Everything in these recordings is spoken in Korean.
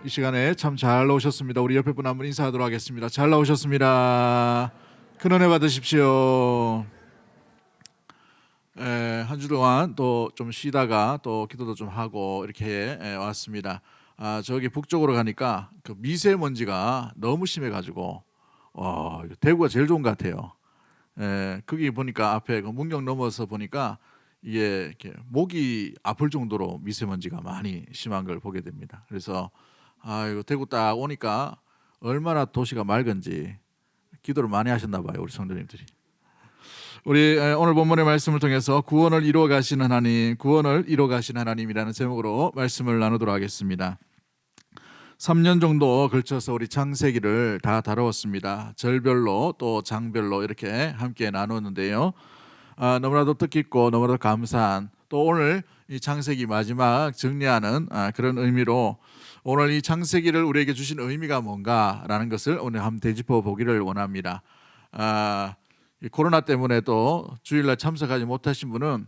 이 시간에 참 잘 나오셨습니다. 우리 옆에 분 한 분 인사하도록 하겠습니다. 잘 나오셨습니다. 큰 은혜 받으십시오. 한 주 동안 또 좀 쉬다가 또 기도도 좀 하고 이렇게 왔습니다. 저기 북쪽으로 가니까 그 미세먼지가 너무 심해가지고 대구가 제일 좋은 것 같아요. 거기 보니까 앞에 그 문경 넘어서 보니까 이게 이렇게 목이 아플 정도로 미세먼지가 많이 심한 걸 보게 됩니다. 그래서 이거 대구 딱 오니까 얼마나 도시가 맑은지 기도를 많이 하셨나 봐요, 우리 성도님들이. 우리 오늘 본문의 말씀을 통해서 구원을 이루어 가시는 하나님, 구원을 이루어 가시는 하나님이라는 제목으로 말씀을 나누도록 하겠습니다. 3년 정도 걸쳐서 우리 창세기를 다 다루었습니다. 절별로 또 장별로 이렇게 함께 나누었는데요. 너무나도 뜻깊고 너무나도 감사한, 또 오늘 이 창세기 마지막 정리하는 그런 의미로 오늘 이 창세기를 우리에게 주신 의미가 뭔가라는 것을 오늘 한번 되짚어 보기를 원합니다. 이 코로나 때문에 또 주일날 참석하지 못하신 분은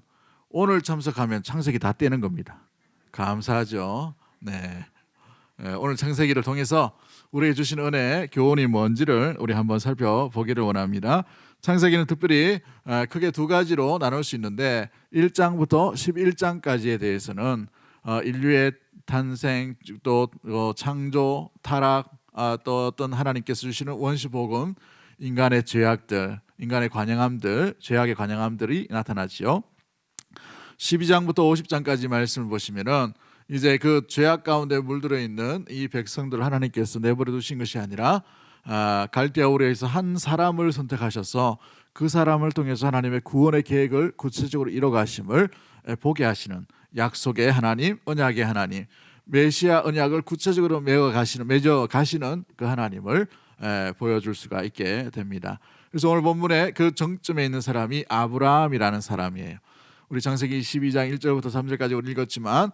오늘 참석하면 창세기 다 떼는 겁니다. 감사하죠. 네. 오늘 창세기를 통해서 우리에게 주신 은혜, 교훈이 뭔지를 우리 한번 살펴보기를 원합니다. 창세기는 특별히 크게 두 가지로 나눌 수 있는데 1장부터 11장까지에 대해서는 인류의 탄생, 또 창조, 타락, 또 어떤 하나님께서 주시는 원시복음, 인간의 죄악들, 인간의 관영함들, 죄악의 관영함들이 나타나지요. 12장부터 50장까지 말씀을 보시면은 이제 그 죄악 가운데 물들어 있는 이 백성들을 하나님께서 내버려 두신 것이 아니라 갈대아 우르에서 한 사람을 선택하셔서 그 사람을 통해서 하나님의 구원의 계획을 구체적으로 이뤄가심을 보게 하시는 약속의 하나님, 언약의 하나님, 메시아 언약을 구체적으로 맺어 가시는 그 하나님을 보여줄 수가 있게 됩니다. 그래서 오늘 본문의 그 정점에 있는 사람이 아브라함이라는 사람이에요. 우리 창세기 12장 1절부터 3절까지 우리 읽었지만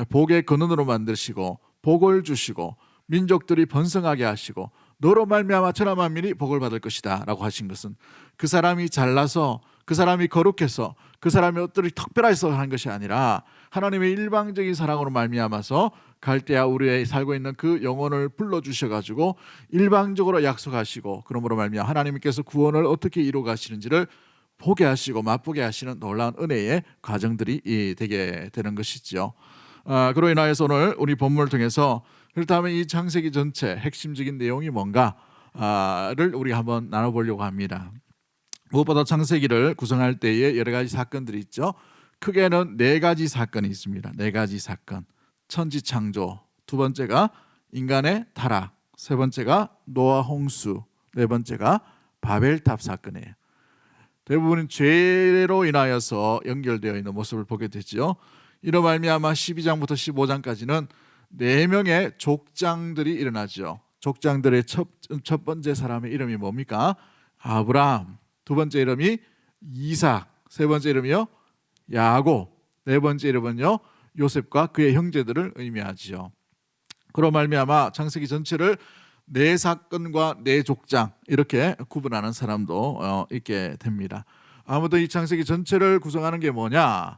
복의 근원으로 만드시고 복을 주시고 민족들이 번성하게 하시고 너로 말미암아 천하 만민이 복을 받을 것이다 라고 하신 것은 그 사람이 잘나서, 그 사람이 거룩해서, 그 사람이 어떤 특별해서 한 것이 아니라 하나님의 일방적인 사랑으로 말미암아서 갈대아 우르에 살고 있는 그 영혼을 불러주셔가지고 일방적으로 약속하시고, 그러므로 말미암아 하나님께서 구원을 어떻게 이루어 가시는지를 보게 하시고 맛보게 하시는 놀라운 은혜의 과정들이 되게 되는 것이죠. 그로 인하여서 오늘 우리 본문을 통해서 그렇다면 이 창세기 전체 핵심적인 내용이 뭔가를 우리 한번 나눠보려고 합니다. 무엇보다 창세기를 구성할 때에 여러 가지 사건들이 있죠. 크게는 네 가지 사건이 있습니다. 네 가지 사건. 천지창조, 두 번째가 인간의 타락, 세 번째가 노아 홍수, 네 번째가 바벨탑 사건이에요. 대부분은 죄로 인하여서 연결되어 있는 모습을 보게 되죠. 이로 말미암아 12장부터 15장까지는 4명의 족장들이 일어나죠. 족장들의 첫 번째 사람의 이름이 뭡니까? 아브라함. 두 번째 이름이 이삭. 세 번째 이름이요? 야곱. 네 번째 이름은요? 요셉과 그의 형제들을 의미하지요. 그로 말미암아 창세기 전체를 네 사건과 네 족장 이렇게 구분하는 사람도 있게 됩니다. 아무튼 이 창세기 전체를 구성하는 게 뭐냐?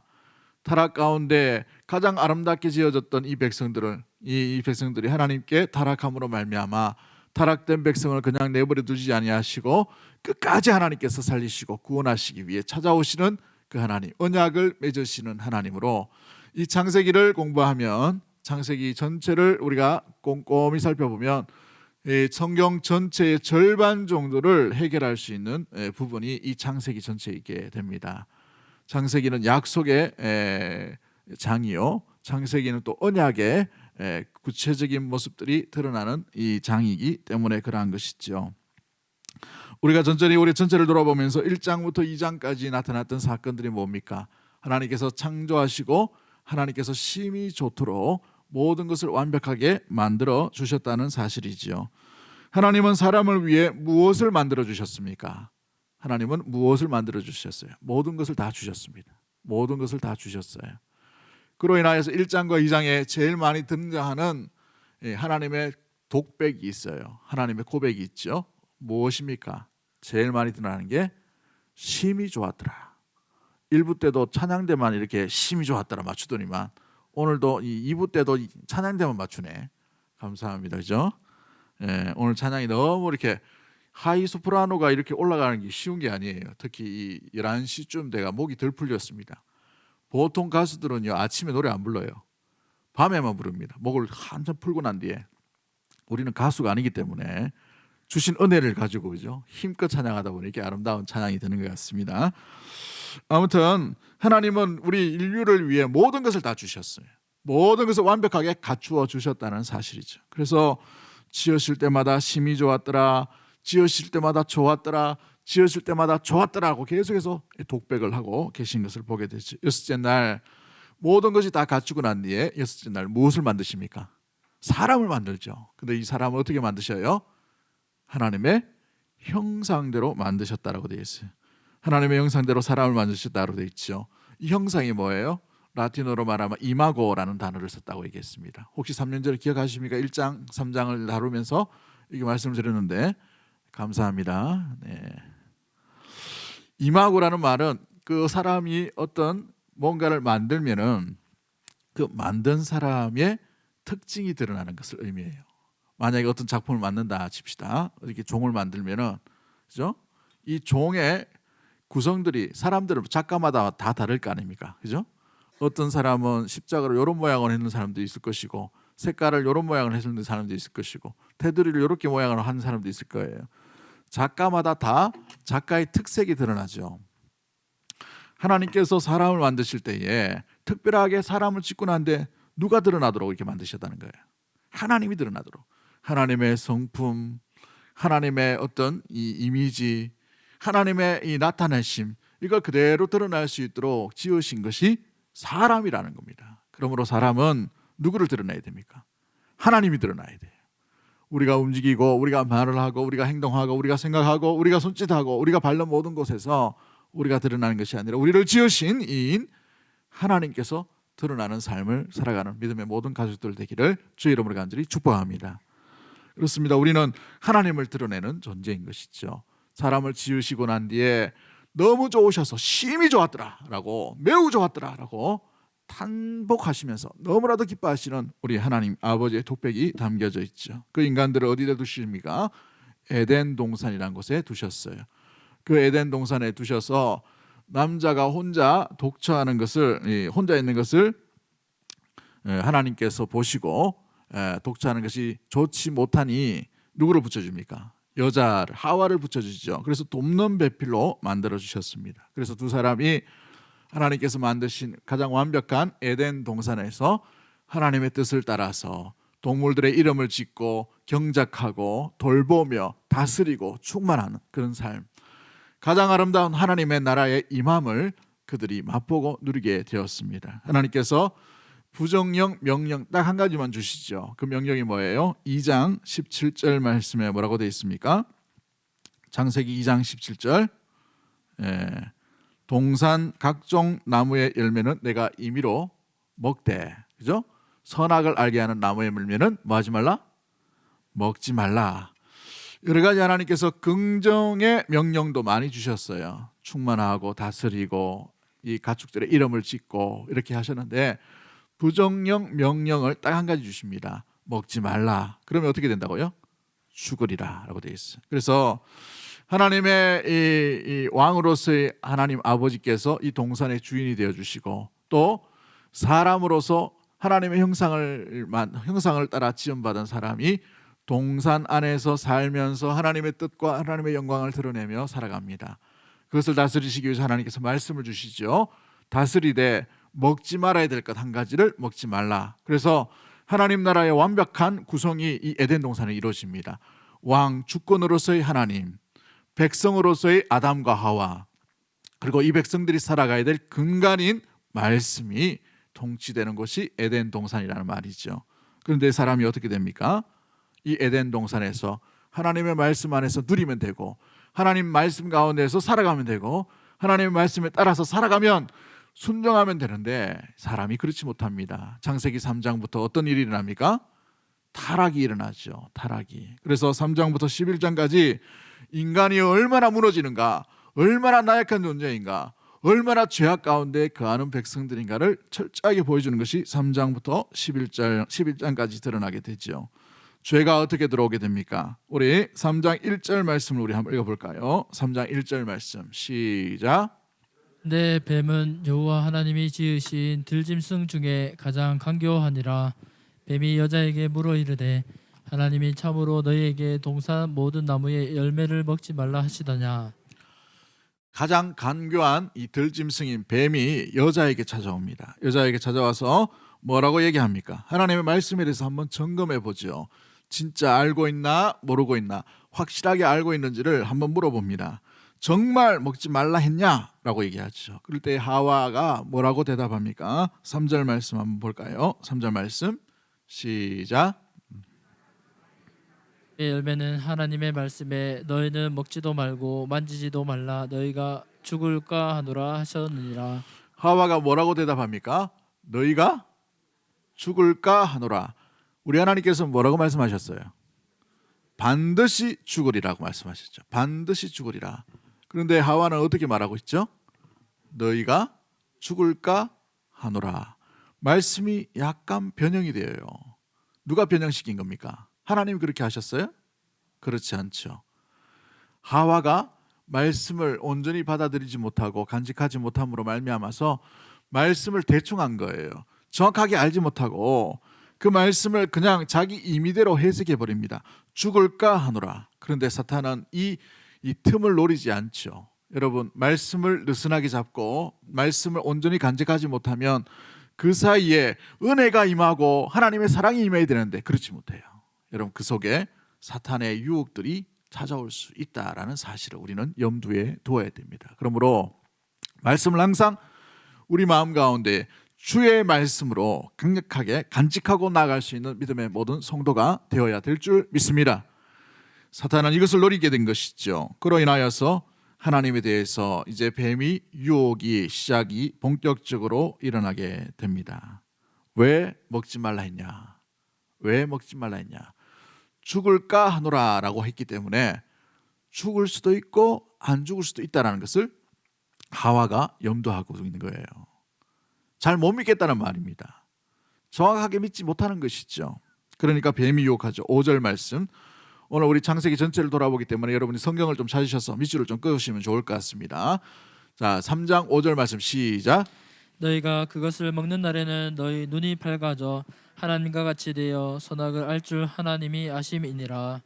타락 가운데 가장 아름답게 지어졌던 이 백성들을, 이 백성들이 하나님께 타락함으로 말미암아 타락된 백성을 그냥 내버려 두지 아니하시고 끝까지 하나님께서 살리시고 구원하시기 위해 찾아오시는 그 하나님, 언약을 맺으시는 하나님으로 이 창세기를 공부하면, 창세기 전체를 우리가 꼼꼼히 살펴보면 성경 전체의 절반 정도를 해결할 수 있는 부분이 이 창세기 전체에 있게 됩니다. 창세기는 약속의 장이요, 창세기는 또 언약의 구체적인 모습들이 드러나는 이 장이기 때문에 그러한 것이죠. 우리가 우리 전체를 돌아보면서 1장부터 2장까지 나타났던 사건들이 뭡니까? 하나님께서 창조하시고 하나님께서 심히 좋도록 모든 것을 완벽하게 만들어 주셨다는 사실이지요. 하나님은 사람을 위해 무엇을 만들어 주셨습니까? 하나님은 무엇을 만들어 주셨어요? 모든 것을 다 주셨습니다. 모든 것을 다 주셨어요. 그로 인하여서 1장과 2장에 제일 많이 등장하는 하나님의 독백이 있어요. 하나님의 고백이 있죠. 무엇입니까? 제일 많이 드러나는 게 심히 좋았더라. 1부 때도 찬양대만 이렇게 심히 좋았더라 맞추더니만 오늘도 이 2부 때도 찬양대만 맞추네. 감사합니다. 그죠? 예, 오늘 찬양이 너무 이렇게 하이 소프라노가 이렇게 올라가는 게 쉬운 게 아니에요. 특히 이 11시쯤 내가 목이 덜 풀렸습니다. 보통 가수들은요 아침에 노래 안 불러요. 밤에만 부릅니다. 목을 한참 풀고 난 뒤에. 우리는 가수가 아니기 때문에 주신 은혜를 가지고 그죠? 힘껏 찬양하다 보니 이렇게 아름다운 찬양이 되는 것 같습니다. 아무튼 하나님은 우리 인류를 위해 모든 것을 다 주셨어요. 모든 것을 완벽하게 갖추어 주셨다는 사실이죠. 그래서 지으실 때마다 심히 좋았더라, 지으실 때마다 좋았더라, 지으실 때마다 좋았더라고 계속해서 독백을 하고 계신 것을 보게 되죠. 여섯째 날 모든 것이 다 갖추고 난 뒤에 여섯째 날 무엇을 만드십니까? 사람을 만들죠. 근데 이 사람을 어떻게 만드셔요? 하나님의 형상대로 만드셨다라고 되어 있어요. 하나님의 형상대로 사람을 만드셨다고 되어 있죠. 이 형상이 뭐예요? 라틴어로 말하면 이마고라는 단어를 썼다고 얘기했습니다. 혹시 3년 전에 기억하십니까? 1장, 3장을 다루면서 이렇게 말씀을 드렸는데 감사합니다. 네. 이마고라는 말은 그 사람이 어떤 뭔가를 만들면은 그 만든 사람의 특징이 드러나는 것을 의미해요. 만약에 어떤 작품을 만든다 칩시다. 이렇게 종을 만들면은 그죠? 이 종의 구성들이 사람들은 작가마다 다 다를 거 아닙니까? 그죠? 어떤 사람은 십자가로 이런 모양을 해놓은 사람도 있을 것이고 색깔을 이런 모양을 해놓은 사람도 있을 것이고 테두리를 이렇게 모양으로 하는 사람도 있을 거예요. 작가마다 다 작가의 특색이 드러나죠. 하나님께서 사람을 만드실 때에 특별하게 사람을 짓고 난데 누가 드러나도록 이렇게 만드셨다는 거예요. 하나님이 드러나도록. 하나님의 성품, 하나님의 어떤 이 이미지, 하나님의 이 나타내심, 이걸 그대로 드러날 수 있도록 지으신 것이 사람이라는 겁니다. 그러므로 사람은 누구를 드러내야 됩니까? 하나님이 드러나야 돼요. 우리가 움직이고 우리가 말을 하고 우리가 행동하고 우리가 생각하고 우리가 손짓하고 우리가 밟는 모든 곳에서 우리가 드러나는 것이 아니라 우리를 지으신 이인 하나님께서 드러나는 삶을 살아가는 믿음의 모든 가족들 되기를 주의 이름으로 간절히 축복합니다. 그렇습니다. 우리는 하나님을 드러내는 존재인 것이죠. 사람을 지으시고 난 뒤에 너무 좋으셔서 심히 좋았더라라고 매우 좋았더라라고 탄복하시면서 너무나도 기뻐하시는 우리 하나님 아버지의 독백이 담겨져 있죠. 그 인간들을 어디다 두십니까? 에덴 동산이라는 곳에 두셨어요. 그 에덴 동산에 두셔서 남자가 혼자 독처하는 것을 혼자 있는 것을 하나님께서 보시고 독처하는 것이 좋지 못하니 누구를 붙여줍니까? 여자를 하와를 붙여주시죠. 그래서 돕는 배필로 만들어 주셨습니다. 그래서 두 사람이 하나님께서 만드신 가장 완벽한 에덴 동산에서 하나님의 뜻을 따라서 동물들의 이름을 짓고 경작하고 돌보며 다스리고 충만하는 그런 삶, 가장 아름다운 하나님의 나라의 임함을 그들이 맛보고 누리게 되었습니다. 하나님께서 부정령, 명령 딱 한 가지만 주시죠. 그 명령이 뭐예요? 2장 17절 말씀에 뭐라고 되어 있습니까? 창세기 2장 17절 동산 각종 나무의 열매는 내가 임의로 먹되, 그죠? 선악을 알게 하는 나무의 열매는 뭐 하지 말라? 먹지 말라. 여러 가지 하나님께서 긍정의 명령도 많이 주셨어요. 충만하고 다스리고 이 가축들의 이름을 짓고 이렇게 하셨는데 부정령 명령을 딱 한 가지 주십니다. 먹지 말라. 그러면 어떻게 된다고요? 죽으리라 라고 되어 있어요. 그래서 하나님의 이 왕으로서의 하나님 아버지께서 이 동산의 주인이 되어주시고 또 사람으로서 하나님의 형상을 따라 지음받은 사람이 동산 안에서 살면서 하나님의 뜻과 하나님의 영광을 드러내며 살아갑니다. 그것을 다스리시기 위해서 하나님께서 말씀을 주시죠. 다스리되 먹지 말아야 될 것 한 가지를 먹지 말라. 그래서 하나님 나라의 완벽한 구성이 이 에덴 동산에 이루어집니다. 왕 주권으로서의 하나님, 백성으로서의 아담과 하와, 그리고 이 백성들이 살아가야 될 근간인 말씀이 통치되는 곳이 에덴 동산이라는 말이죠. 그런데 사람이 어떻게 됩니까? 이 에덴 동산에서 하나님의 말씀 안에서 누리면 되고 하나님 말씀 가운데서 살아가면 되고 하나님의 말씀에 따라서 살아가면 순종하면 되는데 사람이 그렇지 못합니다. 창세기 3장부터 어떤 일이 일어납니까? 타락이 일어나죠. 타락이. 그래서 3장부터 11장까지 인간이 얼마나 무너지는가, 얼마나 나약한 존재인가, 얼마나 죄악 가운데 거하는 백성들인가를 철저하게 보여주는 것이 3장부터 11장까지 드러나게 되죠. 죄가 어떻게 들어오게 됩니까? 우리 3장 1절 말씀을 우리 한번 읽어볼까요? 3장 1절 말씀 시작. 내 뱀은 여호와 하나님이 지으신 들짐승 중에 가장 간교하니라. 뱀이 여자에게 물어 이르되 하나님이 참으로 너희에게 동산 모든 나무의 열매를 먹지 말라 하시더냐. 가장 간교한 이 들짐승인 뱀이 여자에게 찾아옵니다. 여자에게 찾아와서 뭐라고 얘기합니까? 하나님의 말씀에 대해서 한번 점검해 보죠. 진짜 알고 있나 모르고 있나 확실하게 알고 있는지를 한번 물어봅니다. 정말 먹지 말라 했냐? 라고 얘기하죠. 그럴 때 하와가 뭐라고 대답합니까? 3절 말씀 한번 볼까요? 3절 말씀 시작. 의 열매는 하나님의 말씀에 너희는 먹지도 말고 만지지도 말라 너희가 죽을까 하노라 하셨느니라. 하와가 뭐라고 대답합니까? 너희가 죽을까 하노라. 우리 하나님께서 뭐라고 말씀하셨어요? 반드시 죽으리라고 말씀하셨죠. 반드시 죽으리라. 그런데 하와는 어떻게 말하고 있죠? 너희가 죽을까 하노라. 말씀이 약간 변형이 되어요. 누가 변형시킨 겁니까? 하나님이 그렇게 하셨어요? 그렇지 않죠. 하와가 말씀을 온전히 받아들이지 못하고 간직하지 못함으로 말미암아서 말씀을 대충 한 거예요. 정확하게 알지 못하고 그 말씀을 그냥 자기 임의대로 해석해 버립니다. 죽을까 하노라. 그런데 사탄은 이 틈을 노리지 않죠. 여러분, 말씀을 느슨하게 잡고 말씀을 온전히 간직하지 못하면 그 사이에 은혜가 임하고 하나님의 사랑이 임해야 되는데 그렇지 못해요. 여러분, 그 속에 사탄의 유혹들이 찾아올 수 있다라는 사실을 우리는 염두에 두어야 됩니다. 그러므로 말씀을 항상 우리 마음 가운데 주의 말씀으로 강력하게 간직하고 나아갈 수 있는 믿음의 모든 성도가 되어야 될 줄 믿습니다. 사탄은 이것을 노리게 된 것이죠. 그로 인하여서 하나님에 대해서 이제 뱀이 유혹이 시작이 본격적으로 일어나게 됩니다. 왜 먹지 말라 했냐? 왜 먹지 말라 했냐? 죽을까 하노라 라고 했기 때문에 죽을 수도 있고 안 죽을 수도 있다는 것을 하와가 염두하고 있는 거예요. 잘 못 믿겠다는 말입니다. 정확하게 믿지 못하는 것이죠. 그러니까 뱀이 유혹하죠. 5절 말씀. 오늘 우리 창세기 전체를 돌아보기 때문에 여러분이 성경을 좀 찾으셔서 밑줄을 좀 끄시면 좋을 것 같습니다. 자, 3장 5절 말씀 시작. 너희가 그것을 먹는 날에는 너희 눈이 밝아져 하나님과 같이 되어 선악을 알 줄 하나님이 아심이니라.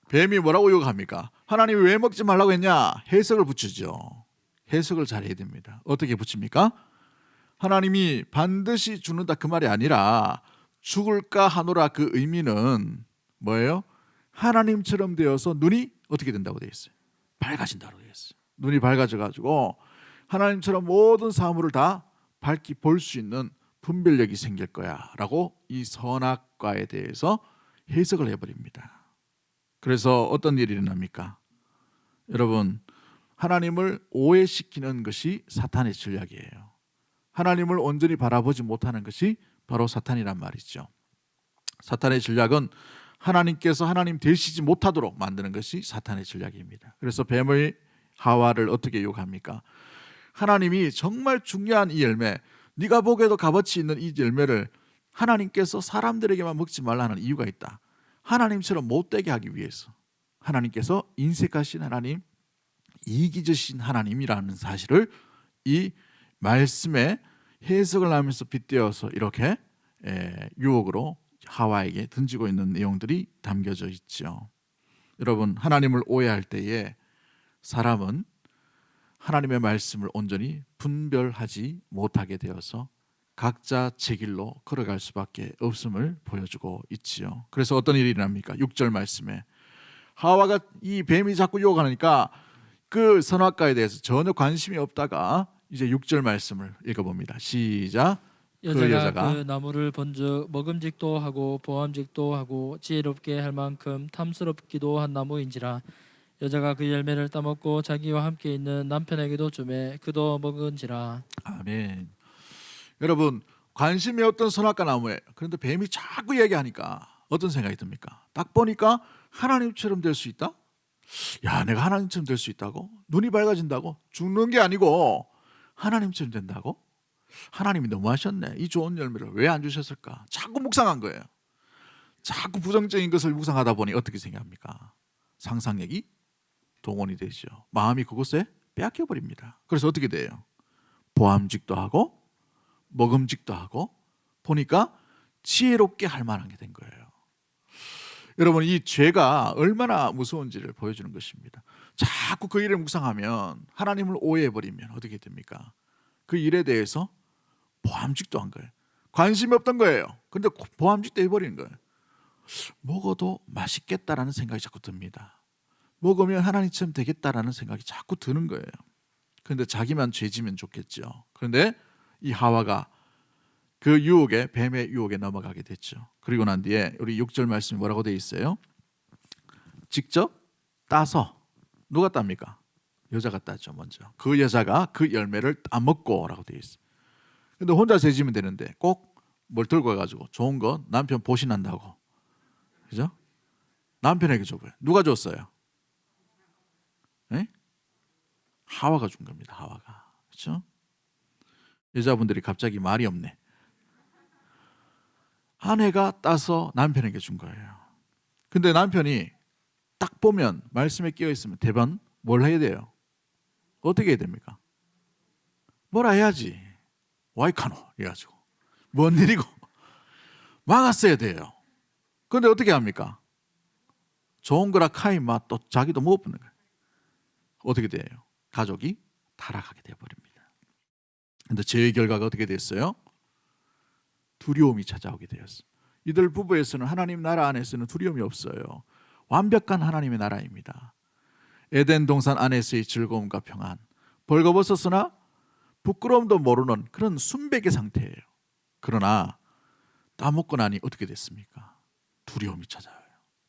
뱀이 뭐라고 유혹합니까? 하나님이 왜 먹지 말라고 했냐? 해석을 붙이죠. 해석을 잘해야 됩니다. 어떻게 붙입니까? 하나님이 반드시 죽는다 그 말이 아니라 죽을까 하노라 그 의미는 뭐예요? 하나님처럼 되어서 눈이 어떻게 된다고 되어 있어요? 밝아진다고 되어 있어요. 눈이 밝아져 가지고 하나님처럼 모든 사물을 다 밝히 볼 수 있는 분별력이 생길 거야 라고 이 선악과에 대해서 해석을 해버립니다. 그래서 어떤 일이 일어납니까? 여러분, 하나님을 오해시키는 것이 사탄의 전략이에요. 하나님을 온전히 바라보지 못하는 것이 바로 사탄이란 말이죠. 사탄의 전략은 하나님께서 하나님 되시지 못하도록 만드는 것이 사탄의 전략입니다. 그래서 뱀의 하와를 어떻게 유혹합니까? 하나님이 정말 중요한 이 열매, 네가 보기에도 값어치 있는 이 열매를 하나님께서 사람들에게만 먹지 말라는 이유가 있다. 하나님처럼 못되게 하기 위해서. 하나님께서 인색하신 하나님, 이기적이신 하나님이라는 사실을 이 말씀에 해석을 하면서 빗대어서 이렇게 유혹으로 하와에게 던지고 있는 내용들이 담겨져 있죠. 여러분, 하나님을 오해할 때에 사람은 하나님의 말씀을 온전히 분별하지 못하게 되어서 각자 제 길로 걸어갈 수밖에 없음을 보여주고 있지요. 그래서 어떤 일이 일어납니까? 6절 말씀에 하와가 이 뱀이 자꾸 유혹하니까 그 선악과에 대해서 전혀 관심이 없다가 이제 6절 말씀을 읽어봅니다. 시작. 여자가 그 나무를 본즉 먹음직도 하고 보암직도 하고 지혜롭게 할 만큼 탐스럽기도 한 나무인지라. 여자가 그 열매를 따먹고 자기와 함께 있는 남편에게도 주매 그도 먹은지라. 아멘. 여러분, 관심이 없던 선악과 나무에 그런데 뱀이 자꾸 얘기하니까 어떤 생각이 듭니까? 딱 보니까 하나님처럼 될 수 있다? 야, 내가 하나님처럼 될 수 있다고? 눈이 밝아진다고? 죽는 게 아니고 하나님처럼 된다고? 하나님이 너무하셨네. 이 좋은 열매를 왜 안 주셨을까? 자꾸 묵상한 거예요. 자꾸 부정적인 것을 묵상하다 보니 어떻게 생각합니까? 상상력이 동원이 되죠. 마음이 그곳에 빼앗겨 버립니다. 그래서 어떻게 돼요? 보암직도 하고 먹음직도 하고 보니까 지혜롭게 할 만한 게 된 거예요. 여러분, 이 죄가 얼마나 무서운지를 보여주는 것입니다. 자꾸 그 일을 묵상하면 하나님을 오해해버리면 어떻게 됩니까? 그 일에 대해서 보암직도 한 거예요. 관심이 없던 거예요. 근데 보암직도 해버리는 거예요. 먹어도 맛있겠다라는 생각이 자꾸 듭니다. 먹으면 하나님처럼 되겠다라는 생각이 자꾸 드는 거예요. 그런데 자기만 죄지면 좋겠죠. 그런데 이 하와가 그 유혹에, 뱀의 유혹에 넘어가게 됐죠. 그리고 난 뒤에 우리 6절 말씀이 뭐라고 되어 있어요? 직접 따서, 누가 땁니까? 여자가 따죠. 먼저 그 여자가 그 열매를 따먹고 라고 되어 있어요. 근데 혼자 죄지면 되는데 꼭 뭘 들고 와가지고 좋은 거 남편 보신한다고, 그죠? 남편에게 줘봐요. 누가 줬어요? 네? 하와가 준 겁니다. 하와가. 그렇죠? 여자분들이 갑자기 말이 없네. 아내가 따서 남편에게 준 거예요. 근데 남편이 딱 보면 말씀에 끼어 있으면 대번 뭘 해야 돼요? 어떻게 해야 됩니까? 뭐라 해야지. 와이카노 이래가지고 뭔 일이고 막았어야 돼요. 그런데 어떻게 합니까? 좋은 거라 카인 맛 또 자기도 못 보는 거예요. 어떻게 돼요? 가족이 타락하게 되어버립니다. 그런데 죄의 결과가 어떻게 됐어요? 두려움이 찾아오게 되었어요. 이들 부부에서는 하나님 나라 안에서는 두려움이 없어요. 완벽한 하나님의 나라입니다. 에덴 동산 안에서의 즐거움과 평안, 벌거벗었으나 부끄러움도 모르는 그런 순백의 상태예요. 그러나 따먹고 나니 어떻게 됐습니까? 두려움이 찾아와요.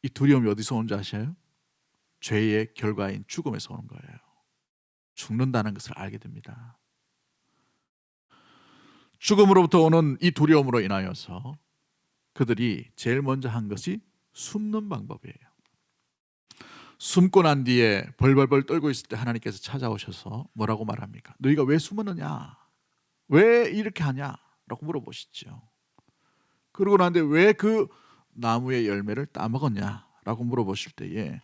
이 두려움이 어디서 오는지 아셔요? 죄의 결과인 죽음에서 오는 거예요. 죽는다는 것을 알게 됩니다. 죽음으로부터 오는 이 두려움으로 인하여서 그들이 제일 먼저 한 것이 숨는 방법이에요. 숨고 난 뒤에 벌벌벌 떨고 있을 때 하나님께서 찾아오셔서 뭐라고 말합니까? 너희가 왜 숨었느냐? 왜 이렇게 하냐? 라고 물어보시죠. 그러고 난 뒤에 왜 그 나무의 열매를 따먹었냐? 라고 물어보실 때에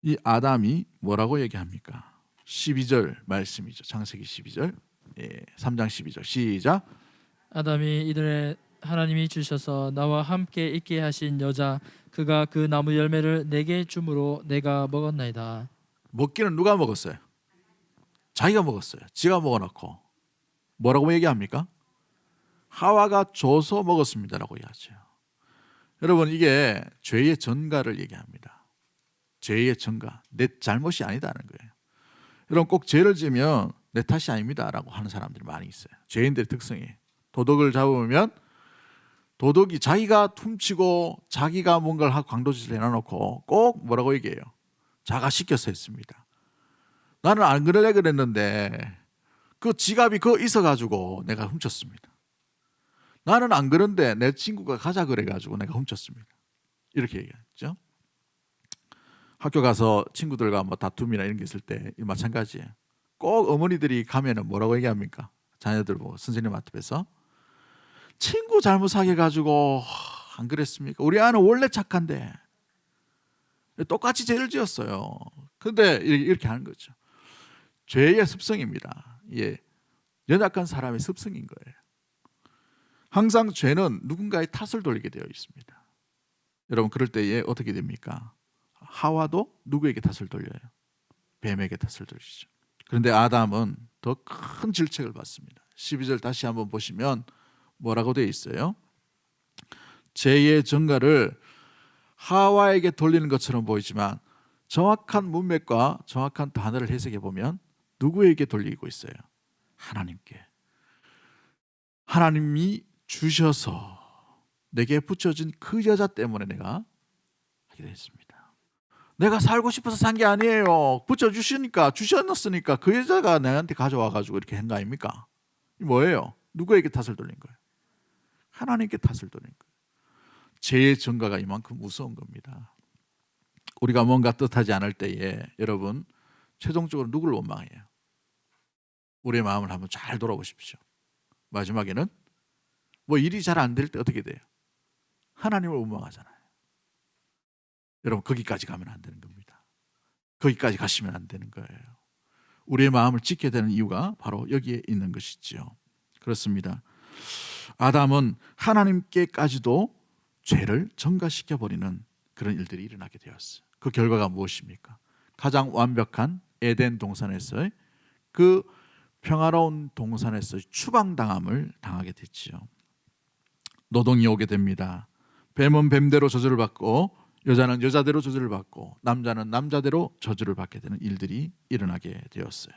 이 아담이 뭐라고 얘기합니까? 12절 말씀이죠. 창세기 12절. 3장 12절 시작. 아담이 이들의 하나님이 주셔서 나와 함께 있게 하신 여자 그가 그 나무 열매를 내게 주므로 내가 먹었나이다. 먹기는 누가 먹었어요? 자기가 먹었어요. 지가 먹어놓고 뭐라고 얘기합니까? 하와가 줘서 먹었습니다라고 얘기하죠. 여러분, 이게 죄의 전가를 얘기합니다. 죄의 전가, 내 잘못이 아니다는 거예요. 여러분, 꼭 죄를 지면 내 탓이 아닙니다라고 하는 사람들이 많이 있어요. 죄인들의 특성이에요. 도덕을 잡으면 도덕이 자기가 훔치고 자기가 뭔가를 하고 강도짓을 해놔놓고 꼭 뭐라고 얘기해요? 자가 시켜서 했습니다. 나는 안 그럴래 그랬는데 그 지갑이 그거 있어가지고 내가 훔쳤습니다. 나는 안 그런데 내 친구가 가자 그래가지고 내가 훔쳤습니다. 이렇게 얘기했죠. 학교 가서 친구들과 뭐 다툼이나 이런 게 있을 때 마찬가지예요. 꼭 어머니들이 가면은 뭐라고 얘기합니까? 자녀들 보고 선생님 앞에서 친구 잘못 사귀어가지고 안 그랬습니까? 우리 아는 원래 착한데 똑같이 죄를 지었어요. 근데 이렇게 하는 거죠. 죄의 습성입니다. 예, 연약한 사람의 습성인 거예요. 항상 죄는 누군가의 탓을 돌리게 되어 있습니다. 여러분, 그럴 때에 어떻게 됩니까? 하와도 누구에게 탓을 돌려요? 뱀에게 탓을 돌리죠. 그런데 아담은 더 큰 질책을 받습니다. 12절 다시 한번 보시면 뭐라고 되어 있어요? 죄의 전가를 하와에게 돌리는 것처럼 보이지만 정확한 문맥과 정확한 단어를 해석해 보면 누구에게 돌리고 있어요? 하나님께. 하나님이 주셔서 내게 붙여진 그 여자 때문에 내가 하게 됐습니다. 내가 살고 싶어서 산 게 아니에요. 붙여주시니까, 주셨으니까 그 여자가 나한테 가져와가지고 이렇게 한 거 아닙니까? 이 뭐예요? 누구에게 탓을 돌린 거예요? 하나님께 탓을 돌린 거예요. 죄의 전가가 이만큼 무서운 겁니다. 우리가 뭔가 뜻하지 않을 때에 여러분 최종적으로 누구를 원망해요? 우리의 마음을 한번 잘 돌아보십시오. 마지막에는 뭐 일이 잘 안 될 때 어떻게 돼요? 하나님을 원망하잖아요. 여러분 거기까지 가면 안 되는 겁니다. 거기까지 가시면 안 되는 거예요. 우리의 마음을 지켜야 되는 이유가 바로 여기에 있는 것이지요. 그렇습니다. 아담은 하나님께까지도 죄를 전가시켜버리는 그런 일들이 일어나게 되었어요. 그 결과가 무엇입니까? 가장 완벽한 에덴 동산에서의 그 평화로운 동산에서의 추방당함을 당하게 됐지요. 노동이 오게 됩니다. 뱀은 뱀대로 저주를 받고 여자는 여자대로 저주를 받고 남자는 남자대로 저주를 받게 되는 일들이 일어나게 되었어요.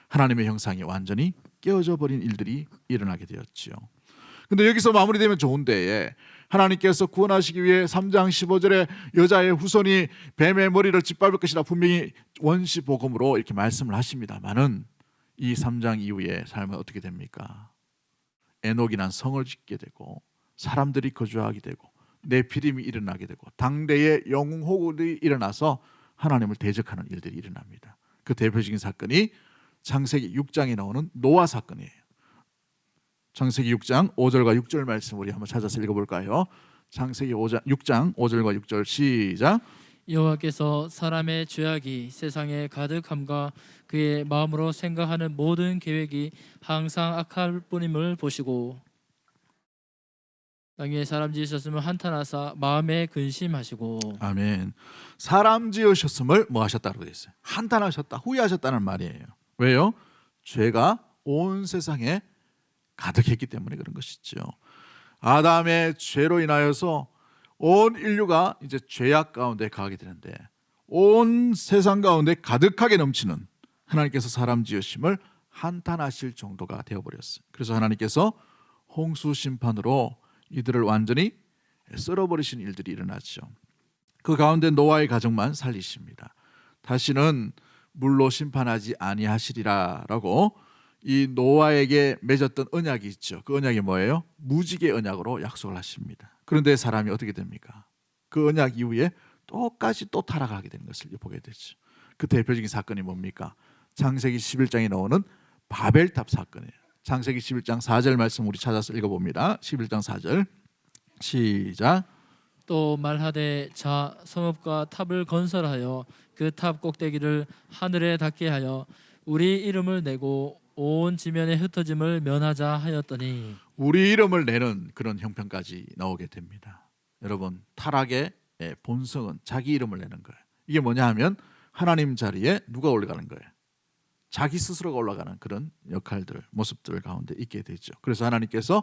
하나님의 형상이 완전히 깨어져 버린 일들이 일어나게 되었지요. 근데 여기서 마무리되면 좋은데 하나님께서 구원하시기 위해 3장 15절에 여자의 후손이 뱀의 머리를 짓밟을 것이라 분명히 원시복음으로 이렇게 말씀을 하십니다만은 이 3장 이후에 삶은 어떻게 됩니까? 에녹이란 성을 짓게 되고 사람들이 거주하게 되고 네피림이 일어나게 되고 당대의 영웅호국이 일어나서 하나님을 대적하는 일들이 일어납니다. 그 대표적인 사건이 창세기 6장에 나오는 노아 사건이에요. 창세기 6장 5절과 6절 말씀 우리 한번 찾아서 읽어볼까요? 창세기 6장 5절과 6절 시작. 여호와께서 사람의 죄악이 세상에 가득함과 그의 마음으로 생각하는 모든 계획이 항상 악할 뿐임을 보시고 땅 위에 사람 지으셨음을 한탄하사 마음에 근심하시고. 아멘. 사람 지으셨음을 뭐 하셨다고 되어 있어요? 한탄하셨다, 후회하셨다는 말이에요. 왜요? 죄가 온 세상에 가득했기 때문에 그런 것이죠. 아담의 죄로 인하여서 온 인류가 이제 죄악 가운데 가게 되는데 온 세상 가운데 가득하게 넘치는 하나님께서 사람 지으심을 한탄하실 정도가 되어버렸어요. 그래서 하나님께서 홍수 심판으로 이들을 완전히 썰어버리신 일들이 일어나죠. 그 가운데 노아의 가정만 살리십니다. 다시는 물로 심판하지 아니하시리라라고 이 노아에게 맺었던 언약이 있죠. 그 언약이 뭐예요? 무지개 언약으로 약속을 하십니다. 그런데 사람이 어떻게 됩니까? 그 언약 이후에 똑같이 또 타락하게 되는 것을 보게 되죠. 그 대표적인 사건이 뭡니까? 창세기 11장에 나오는 바벨탑 사건이에요. 창세기 11장 4절 말씀 우리 찾아서 읽어봅니다. 11장 4절 시작. 또 말하되 자 성읍과 탑을 건설하여 그 탑 꼭대기를 하늘에 닿게 하여 우리 이름을 내고 온 지면에 흩어짐을 면하자 하였더니. 우리 이름을 내는 그런 형편까지 나오게 됩니다. 여러분 타락의 본성은 자기 이름을 내는 거예요. 이게 뭐냐 하면 하나님 자리에 누가 올라가는 거예요? 자기 스스로가 올라가는 그런 역할들, 모습들 가운데 있게 되죠. 그래서 하나님께서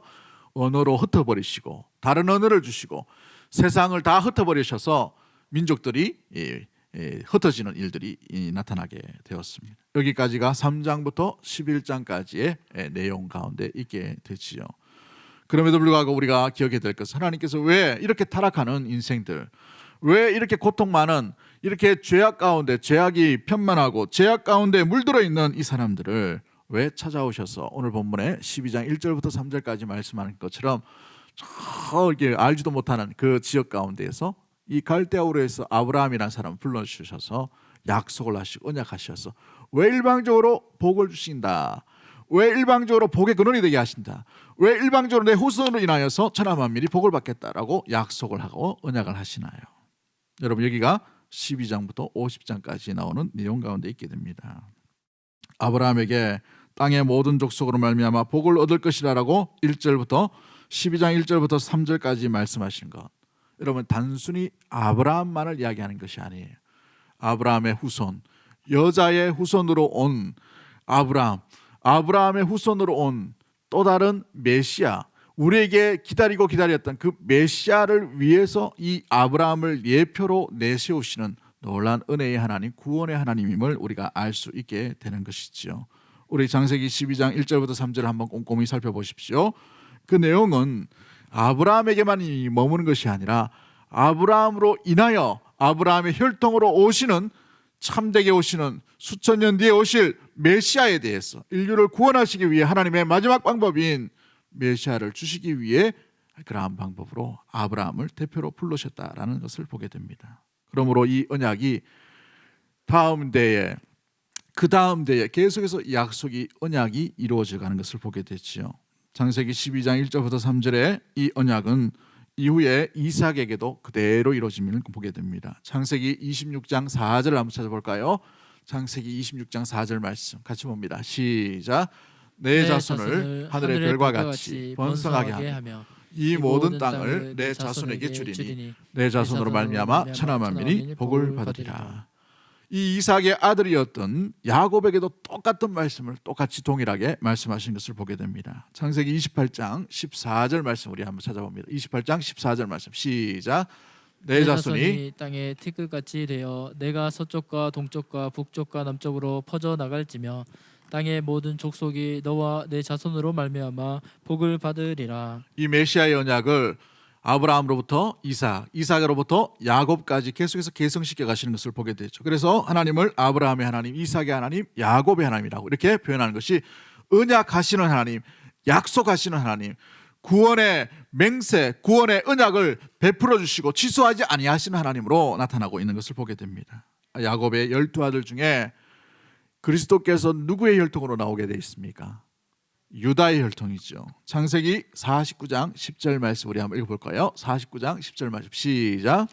언어로 흩어버리시고 다른 언어를 주시고 세상을 다 흩어버리셔서 민족들이 흩어지는 일들이 나타나게 되었습니다. 여기까지가 3장부터 11장까지의 내용 가운데 있게 되지요. 그럼에도 불구하고 우리가 기억해야 될 것은 하나님께서 왜 이렇게 타락하는 인생들, 왜 이렇게 고통 많은, 이렇게 죄악 가운데 죄악이 편만하고 죄악 가운데 물들어 있는 이 사람들을 왜 찾아오셔서 오늘 본문에 12장 1절부터 3절까지 말씀하는 것처럼 이렇게 알지도 못하는 그 지역 가운데에서 이 갈대아우르에서 아브라함이라는 사람을 불러주셔서 약속을 하시고 언약하셔서 왜 일방적으로 복을 주신다, 왜 일방적으로 복의 근원이 되게 하신다, 왜 일방적으로 내 후손으로 인하여서 천하 만민이 복을 받겠다라고 약속을 하고 언약을 하시나요? 여러분 여기가 12장부터 50장까지 나오는 내용 가운데 있게 됩니다. 아브라함에게 땅의 모든 족속으로 말미암아 복을 얻을 것이라라고 1절부터 12장 1절부터 3절까지 말씀하신 것, 여러분 단순히 아브라함만을 이야기하는 것이 아니에요. 아브라함의 후손, 여자의 후손으로 온 아브라함의 후손으로 온 또 다른 메시아, 우리에게 기다리고 기다렸던 그 메시아를 위해서 이 아브라함을 예표로 내세우시는 놀라운 은혜의 하나님, 구원의 하나님임을 우리가 알 수 있게 되는 것이지요. 우리 창세기 12장 1절부터 3절을 한번 꼼꼼히 살펴보십시오. 그 내용은 아브라함에게만 머무는 것이 아니라 아브라함으로 인하여 아브라함의 혈통으로 오시는, 참되게 오시는, 수천 년 뒤에 오실 메시아에 대해서 인류를 구원하시기 위해 하나님의 마지막 방법인 메시아를 주시기 위해 그러한 방법으로 아브라함을 대표로 불러셨다라는 것을 보게 됩니다. 그러므로 이 언약이 다음 대에 그 다음 대에 계속해서 이 약속이 언약이 이루어져 가는 것을 보게 됐지요. 창세기 12장 1절부터 3절에 이 언약은 이후에 이삭에게도 그대로 이루어짐을 보게 됩니다. 창세기 26장 4절을 한번 찾아볼까요? 창세기 26장 4절 말씀 같이 봅니다. 시작. 내 자손을 하늘의 별과 같이 번성하게 하며 이 모든 땅을 내 자손에게 주리니 내 자손으로 말미암아 천하 만민이 복을 받으리라. 이 이삭의 아들이었던 야곱에게도 똑같은 말씀을 똑같이 동일하게 말씀하신 것을 보게 됩니다. 창세기 28장 14절 말씀 우리 한번 찾아봅니다. 28장 14절 말씀 시작. 내 자손이 땅에 티끌같이 되어 내가 서쪽과 동쪽과 북쪽과 남쪽으로 퍼져 나갈지며 땅의 모든 족속이 너와 내 자손으로 말미암아 복을 받으리라. 이 메시아의 언약을 아브라함으로부터 이삭, 이삭으로부터 야곱까지 계속해서 계승시켜 가시는 것을 보게 되죠. 그래서 하나님을 아브라함의 하나님, 이삭의 하나님, 야곱의 하나님이라고 이렇게 표현하는 것이 언약하시는 하나님, 약속하시는 하나님, 구원의 맹세, 구원의 언약을 베풀어 주시고 취소하지 아니하시는 하나님으로 나타나고 있는 것을 보게 됩니다. 야곱의 12아들 중에 그리스도께서 누구의 혈통으로 나오게 되어 있습니까? 유다의 혈통이죠. 창세기 49장 10절 말씀 우리 한번 읽어볼까요? 49장 10절 말씀 시작.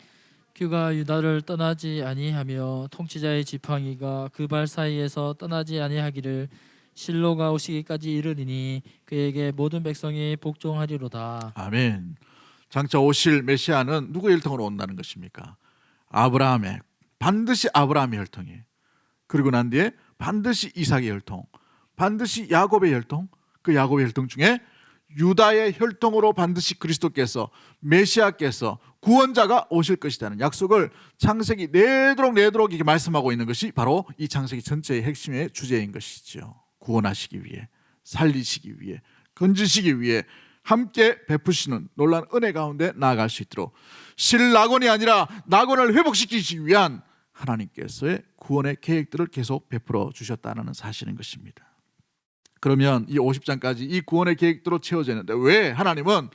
그가 유다를 떠나지 아니하며 통치자의 지팡이가 그 발 사이에서 떠나지 아니하기를 실로가 오시기까지 이르리니 그에게 모든 백성이 복종하리로다. 아멘. 장차 오실 메시아는 누구의 혈통으로 온다는 것입니까? 아브라함의, 반드시 아브라함의 혈통이에요. 그리고 난 뒤에 반드시 이삭의 혈통, 반드시 야곱의 혈통, 그 야곱의 혈통 중에 유다의 혈통으로 반드시 그리스도께서, 메시아께서, 구원자가 오실 것이라는 약속을 창세기 내도록 이렇게 말씀하고 있는 것이 바로 이 창세기 전체의 핵심의 주제인 것이죠. 구원하시기 위해, 살리시기 위해, 건지시기 위해 함께 베푸시는 놀라운 은혜 가운데 나아갈 수 있도록 실낙원이 아니라 낙원을 회복시키시기 위한 하나님께서의 구원의 계획들을 계속 베풀어 주셨다는 사실인 것입니다. 그러면 이 50장까지 이 구원의 계획대로 채워져 있는데 왜 하나님은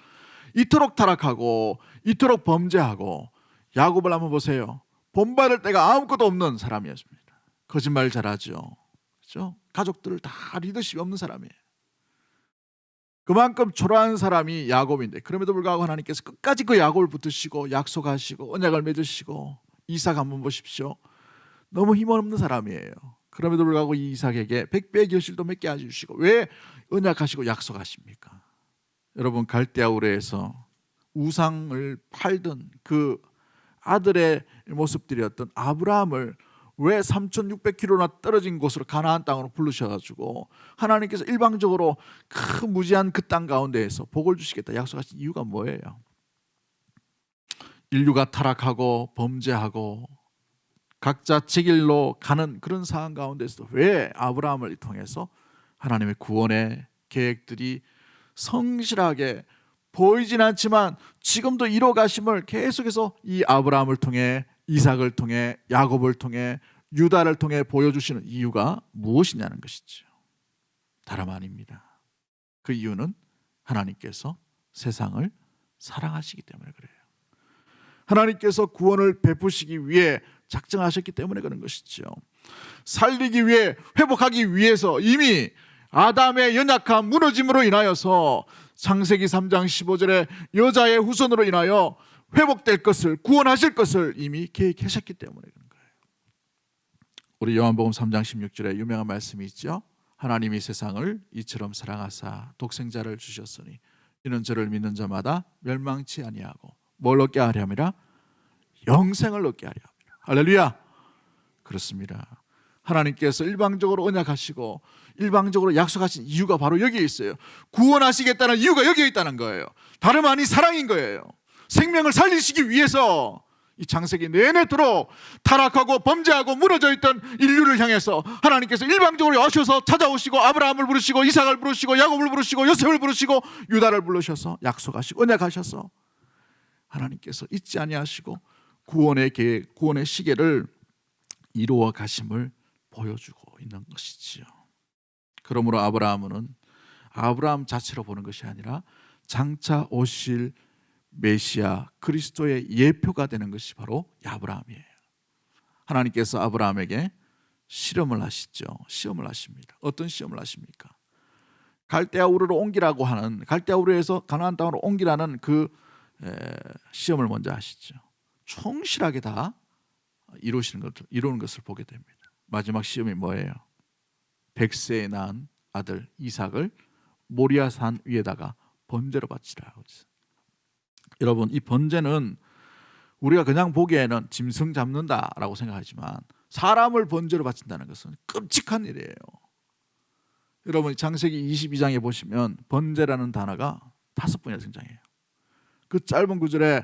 이토록 타락하고 이토록 범죄하고, 야곱을 한번 보세요. 본받을 데가 아무것도 없는 사람이었습니다. 거짓말 잘하죠. 그렇죠? 가족들을 다 리더십이 없는 사람이에요. 그만큼 초라한 사람이 야곱인데 그럼에도 불구하고 하나님께서 끝까지 그 야곱을 붙드시고 약속하시고 언약을 맺으시고, 이삭 한번 보십시오. 너무 힘없는 사람이에요. 그럼에도 불구하고 이 이삭에게 100배의 결실도 맺게 해주시고, 왜 언약하시고 약속하십니까? 여러분, 갈대아 우르에서 우상을 팔던 그 아들의 모습들이었던 아브라함을 왜 3,600km나 떨어진 곳으로 가나안 땅으로 부르셔가지고 하나님께서 일방적으로 큰 무지한 그 땅 가운데에서 복을 주시겠다 약속하신 이유가 뭐예요? 인류가 타락하고 범죄하고 각자 제 길로 가는 그런 상황 가운데서도 왜 아브라함을 통해서 하나님의 구원의 계획들이 성실하게 보이진 않지만 지금도 이뤄가심을 계속해서 이 아브라함을 통해, 이삭을 통해, 야곱을 통해, 유다를 통해 보여주시는 이유가 무엇이냐는 것이죠. 다름 아닙니다. 그 이유는 하나님께서 세상을 사랑하시기 때문에 그래요. 하나님께서 구원을 베푸시기 위해 작정하셨기 때문에 그런 것이죠. 살리기 위해, 회복하기 위해서 이미 아담의 연약함, 무너짐으로 인하여서 창세기 3장 15절에 여자의 후손으로 인하여 회복될 것을, 구원하실 것을 이미 계획하셨기 때문에 그런 거예요. 우리 요한복음 3장 16절에 유명한 말씀이 있죠. 하나님이 세상을 이처럼 사랑하사 독생자를 주셨으니 이는 저를 믿는 자마다 멸망치 아니하고 뭘 얻게 하려 함이라? 영생을 얻게 하려 함이라. 할렐루야. 그렇습니다. 하나님께서 일방적으로 언약하시고 일방적으로 약속하신 이유가 바로 여기에 있어요. 구원하시겠다는 이유가 여기에 있다는 거예요. 다름 아닌 사랑인 거예요. 생명을 살리시기 위해서 이 창세기 내내도록 타락하고 범죄하고 무너져 있던 인류를 향해서 하나님께서 일방적으로 오셔서 찾아오시고 아브라함을 부르시고 이삭을 부르시고 야곱을 부르시고 요셉을 부르시고 유다를 부르셔서 약속하시고 언약하셔서 하나님께서 잊지 아니하시고 구원의 계획, 구원의 시계를 이루어 가심을 보여주고 있는 것이지요. 그러므로 아브라함은 아브라함 자체로 보는 것이 아니라 장차 오실 메시아 그리스도의 예표가 되는 것이 바로 아브라함이에요. 하나님께서 아브라함에게 실험을 하시죠. 시험을 하십니다. 어떤 시험을 하십니까? 갈대아 우르로 옮기라고 하는, 갈대아 우르에서 가나안 땅으로 옮기라는 그 시험을 먼저 하시죠. 충실하게 다 이루는 것을 보게 됩니다. 마지막 시험이 뭐예요? 100세에 낳은 아들 이삭을 모리아 산 위에다가 번제로 바치라. 여러분, 이 번제는 우리가 그냥 보기에는 짐승 잡는다라고 생각하지만 사람을 번제로 바친다는 것은 끔찍한 일이에요. 여러분, 창세기 22장에 보시면 번제라는 단어가 5번이나 등장해요. 그 짧은 구절에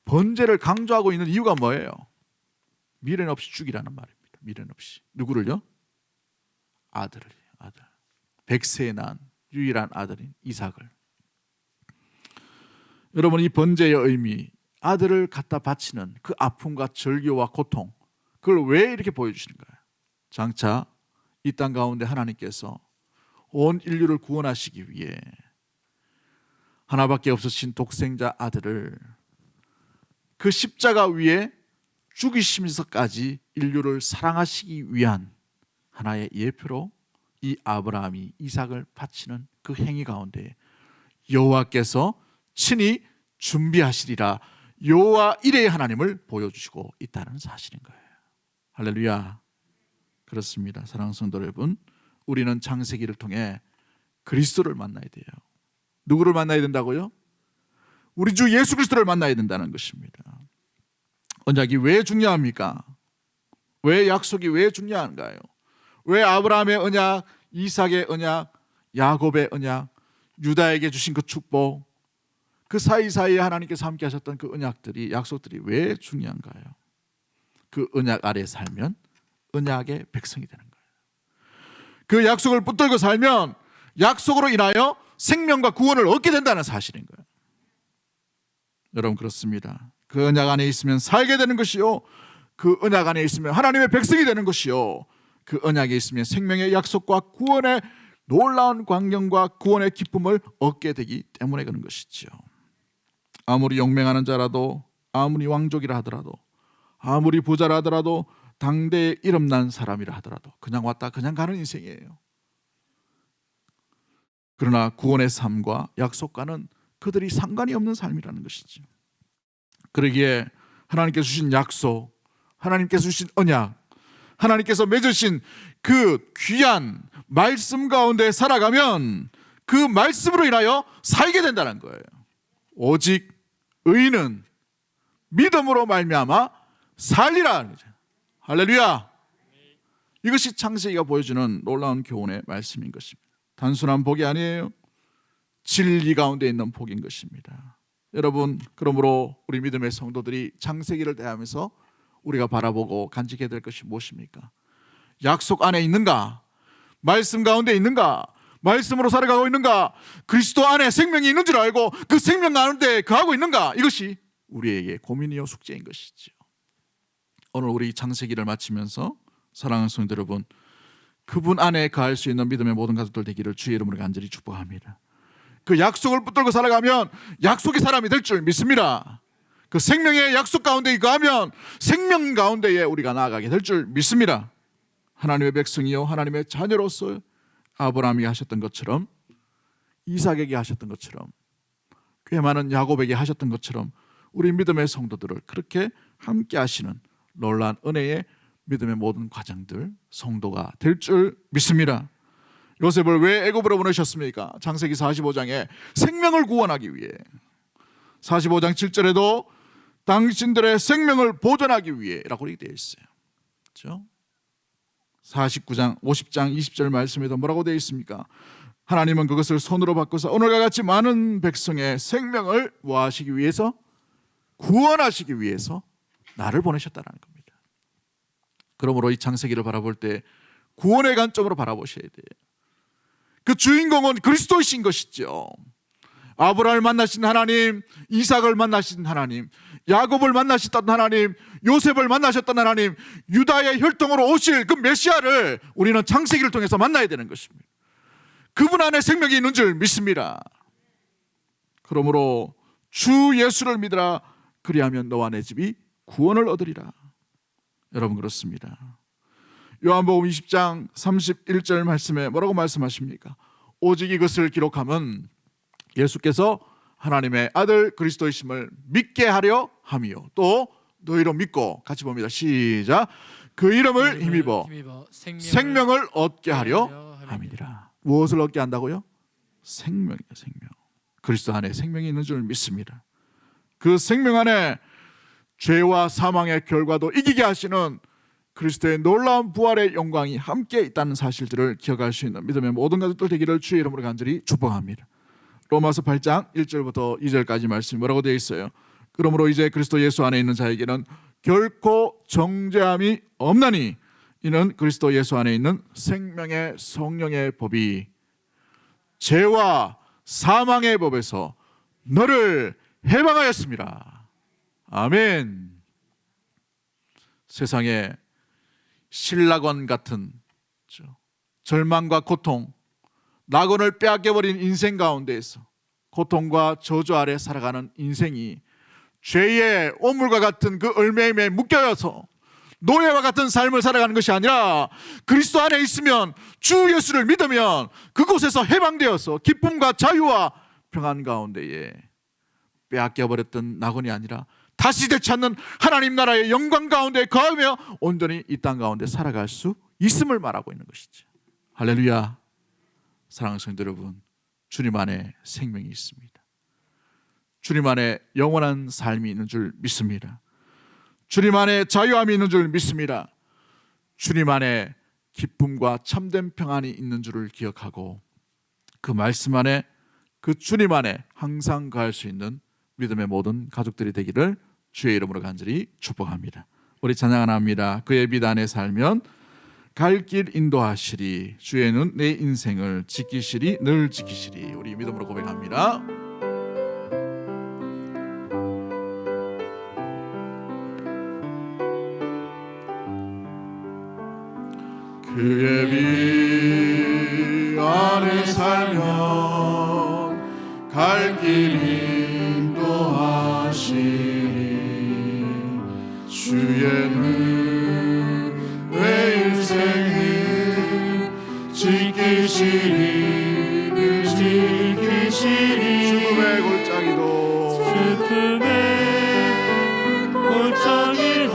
번제를 강조하고 있는 이유가 뭐예요? 미련 없이 죽이라는 말입니다. 미련 없이. 누구를요? 아들을. 100세에 낳은 유일한 아들인 이삭을. 여러분, 이 번제의 의미, 아들을 갖다 바치는 그 아픔과 절규와 고통, 그걸 왜 이렇게 보여주시는 거예요? 장차 이 땅 가운데 하나님께서 온 인류를 구원하시기 위해 하나밖에 없으신 독생자 아들을 그 십자가 위에 죽이시면서까지 인류를 사랑하시기 위한 하나의 예표로 이 아브라함이 이삭을 바치는 그 행위 가운데 여호와께서 친히 준비하시리라, 여호와 이레의 하나님을 보여주시고 있다는 사실인 거예요. 할렐루야. 그렇습니다. 사랑하는 성도 여러분, 우리는 창세기를 통해 그리스도를 만나야 돼요. 누구를 만나야 된다고요? 우리 주 예수 그리스도를 만나야 된다는 것입니다. 언약이 왜 중요합니까? 왜 약속이 왜 중요한가요? 왜 아브라함의 언약, 이삭의 언약, 야곱의 언약, 유다에게 주신 그 축복, 그 사이사이에 하나님께서 함께 하셨던 그 언약들이, 약속들이 왜 중요한가요? 그 언약 아래 살면 언약의 백성이 되는 거예요. 그 약속을 붙들고 살면 약속으로 인하여 생명과 구원을 얻게 된다는 사실인 거예요. 여러분, 그렇습니다. 그 언약 안에 있으면 살게 되는 것이요, 그 언약 안에 있으면 하나님의 백성이 되는 것이요, 그 언약에 있으면 생명의 약속과 구원의 놀라운 광경과 구원의 기쁨을 얻게 되기 때문에 그런 것이죠. 아무리 용맹하는 자라도, 아무리 왕족이라 하더라도, 아무리 부자라 하더라도, 당대에 이름난 사람이라 하더라도 그냥 왔다 그냥 가는 인생이에요. 그러나 구원의 삶과 약속과는 그들이 상관이 없는 삶이라는 것이죠. 그러기에 하나님께서 주신 약속, 하나님께서 주신 언약, 하나님께서 맺으신 그 귀한 말씀 가운데 살아가면 그 말씀으로 인하여 살게 된다는 거예요. 오직 의인은 믿음으로 말미암아 살리라. 할렐루야. 이것이 창세기가 보여주는 놀라운 교훈의 말씀인 것입니다. 단순한 복이 아니에요. 진리 가운데 있는 복인 것입니다. 여러분, 그러므로 우리 믿음의 성도들이 창세기를 대하면서 우리가 바라보고 간직해야 될 것이 무엇입니까? 약속 안에 있는가? 말씀 가운데 있는가? 말씀으로 살아가고 있는가? 그리스도 안에 생명이 있는 줄 알고 그 생명 가운데 거하고 있는가? 이것이 우리에게 고민이요 숙제인 것이죠. 오늘 우리 창세기를 마치면서 사랑하는 성도 여러분, 그분 안에 거할 수 있는 믿음의 모든 가족들 되기를 주의 이름으로 간절히 축복합니다. 그 약속을 붙들고 살아가면 약속의 사람이 될 줄 믿습니다. 그 생명의 약속 가운데 거하면 생명 가운데에 우리가 나아가게 될 줄 믿습니다. 하나님의 백성이요, 하나님의 자녀로서 아브라함이 하셨던 것처럼, 이삭에게 하셨던 것처럼, 꽤 많은 야곱에게 하셨던 것처럼 우리 믿음의 성도들을 그렇게 함께 하시는 놀라운 은혜의 믿음의 모든 과정들, 성도가 될 줄 믿습니다. 요셉을 왜 애굽으로 보내셨습니까? 창세기 45장에 생명을 구원하기 위해, 45장 7절에도 당신들의 생명을 보존하기 위해라고 이렇게 되어 있어요. 그렇죠? 49장 50장 20절 말씀에도 뭐라고 되어 있습니까? 하나님은 그것을 손으로 바꿔서 오늘과 같이 많은 백성의 생명을 뭐하시기 위해서? 구원하시기 위해서 나를 보내셨다는 겁니다. 그러므로 이 창세기를 바라볼 때 구원의 관점으로 바라보셔야 돼요. 그 주인공은 그리스도이신 것이죠. 아브라함을 만나신 하나님, 이삭을 만나신 하나님, 야곱을 만나셨던 하나님, 요셉을 만나셨던 하나님, 유다의 혈통으로 오실 그 메시아를 우리는 창세기를 통해서 만나야 되는 것입니다. 그분 안에 생명이 있는 줄 믿습니다. 그러므로 주 예수를 믿으라, 그리하면 너와 내 집이 구원을 얻으리라. 여러분, 그렇습니다. 요한복음 20장 31절 말씀에 뭐라고 말씀하십니까? 오직 이것을 기록함은 예수께서 하나님의 아들 그리스도이심을 믿게 하려 함이요 또 너희로 믿고, 같이 봅니다. 시작. 그 이름을 힘입어 생명을 얻게 하려 함이니라. 무엇을 얻게 한다고요? 생명이요, 생명. 그리스도 안에 생명이 있는 줄 믿습니다. 그 생명 안에 죄와 사망의 결과도 이기게 하시는 그리스도의 놀라운 부활의 영광이 함께 있다는 사실들을 기억할 수 있는 믿음의 모든 가족들 되기를 주의 이름으로 간절히 축복합니다. 로마서 8장 1절부터 2절까지 말씀이 뭐라고 되어 있어요? 그러므로 이제 그리스도 예수 안에 있는 자에게는 결코 정죄함이 없나니 이는 그리스도 예수 안에 있는 생명의 성령의 법이 죄와 사망의 법에서 너를 해방하였습니다. 아멘. 세상에 신라관 같은 절망과 고통, 낙원을 빼앗겨버린 인생 가운데에서 고통과 저주 아래 살아가는 인생이 죄의 오물과 같은 그 얼매임에 묶여서 노예와 같은 삶을 살아가는 것이 아니라 그리스도 안에 있으면, 주 예수를 믿으면 그곳에서 해방되어서 기쁨과 자유와 평안 가운데에 빼앗겨버렸던 낙원이 아니라 다시 되찾는 하나님 나라의 영광 가운데 거하며 온전히 이 땅 가운데 살아갈 수 있음을 말하고 있는 것이죠. 할렐루야. 사랑하는 성도 여러분, 주님 안에 생명이 있습니다. 주님 안에 영원한 삶이 있는 줄 믿습니다. 주님 안에 자유함이 있는 줄 믿습니다. 주님 안에 기쁨과 참된 평안이 있는 줄을 기억하고 그 말씀 안에, 그 주님 안에 항상 거할 수 있는 믿음의 모든 가족들이 되기를 주의 이름으로 간절히 축복합니다. 우리 찬양 하나 합니다. 그의 빛 안에 살면 갈 길 인도하시리, 주의는 내 인생을 지키시리, 늘 지키시리. 우리 믿음으로 고백합니다. 그의 빛 안에 살면 갈 길 인도하시리, 주의는 내 인생을 지키시리, 늘 지키시리. 죽음의 골짜기도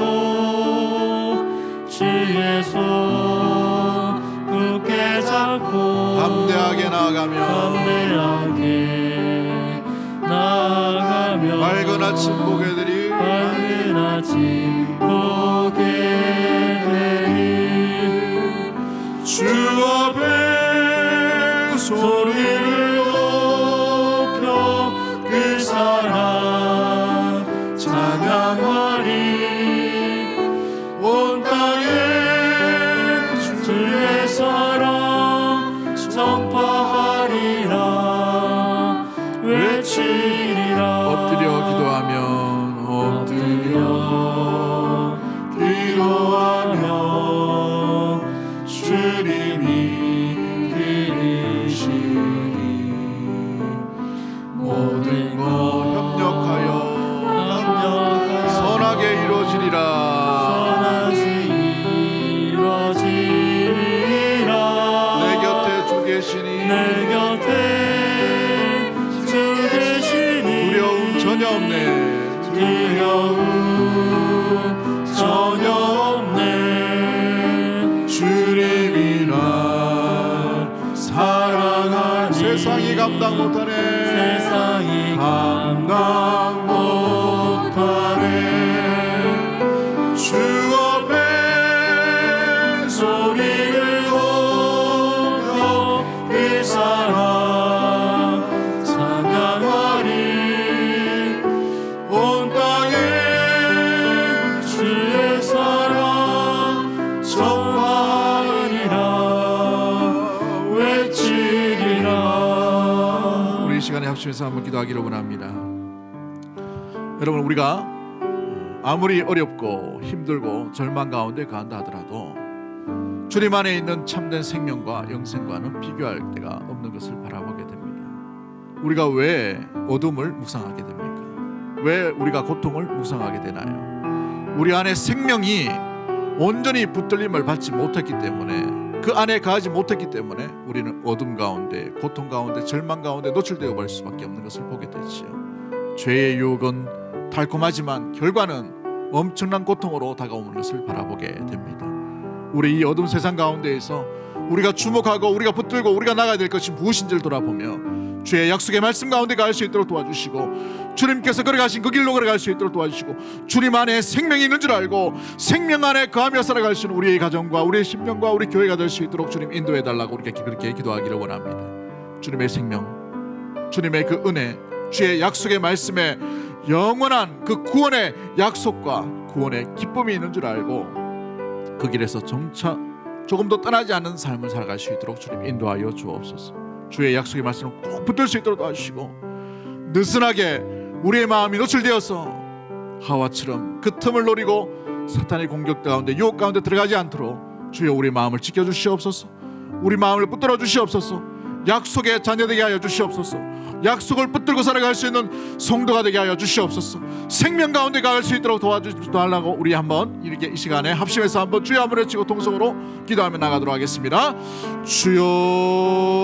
주의 손 담대하게 나아가며 밝은 아침 보게 되리, 주 앞에 소리를 높여 그 사랑 찬양하리, 온 땅에 주의 사랑 전파하리라, 외치리라. 엎드려 기도하며 주님이 들으시리, 모든 것 협력하여 선하게 이루어지리라. 내 곁에 주 계시니 두려움 전혀 없네. 주님이 날 사랑하니 세상이 감당 못하네. 주 앞에 소리를 높여 그 사랑 찬양하리, 온 땅에 주의 사랑 전파하리라, 외치리라. 우리 이 시간에 합심해서 한번 기도하기를 원합니다. 여러분, 우리가 아무리 어렵고 힘들고 절망 가운데 가한다 하더라도 주님 안에 있는 참된 생명과 영생과는 비교할 데가 없는 것을 바라보게 됩니다. 우리가 왜 어둠을 묵상하게 됩니까? 왜 우리가 고통을 묵상하게 되나요? 우리 안에 생명이 온전히 붙들림을 받지 못했기 때문에, 그 안에 가지 못했기 때문에 우리는 어둠 가운데, 고통 가운데, 절망 가운데 노출되어 버릴 수밖에 없는 것을 보게 되지요. 죄의 유혹은 달콤하지만 결과는 엄청난 고통으로 다가오는 것을 바라보게 됩니다. 우리 이 어둠 세상 가운데에서 우리가 주목하고 우리가 붙들고 우리가 나가야 될 것이 무엇인지를 돌아보며 주의 약속의 말씀 가운데 갈 수 있도록 도와주시고, 주님께서 걸어가신 그 길로 걸어갈 수 있도록 도와주시고, 주님 안에 생명이 있는 줄 알고 생명 안에 거하며 살아갈 수 있는 우리의 가정과 우리의 심령과 우리 교회가 될 수 있도록 주님 인도해 달라고 우리가 그렇게 기도하기를 원합니다. 주님의 생명, 주님의 그 은혜, 주의 약속의 말씀에 영원한 그 구원의 약속과 구원의 기쁨이 있는 줄 알고 그 길에서 점차 조금도 떠나지 않는 삶을 살아갈 수 있도록 주님 인도하여 주옵소서. 주의 약속의 말씀을 꼭 붙들 수 있도록 도와주시고, 느슨하게 우리의 마음이 노출되어서 하와처럼 그 틈을 노리고 사탄의 공격 가운데, 유혹 가운데 들어가지 않도록 주여 우리 마음을 지켜주시옵소서. 우리 마음을 붙들어 주시옵소서. 약속의 자녀되게 하여 주시옵소서. 약속을 붙들고 살아갈 수 있는 성도가 되게 하여 주시옵소서. 생명 가운데 갈 수 있도록 도와주시달라고 우리 한번 이렇게 이 시간에 합심해서 한번 주여 한번 외치고 통성으로 기도하며 나가도록 하겠습니다. 주여.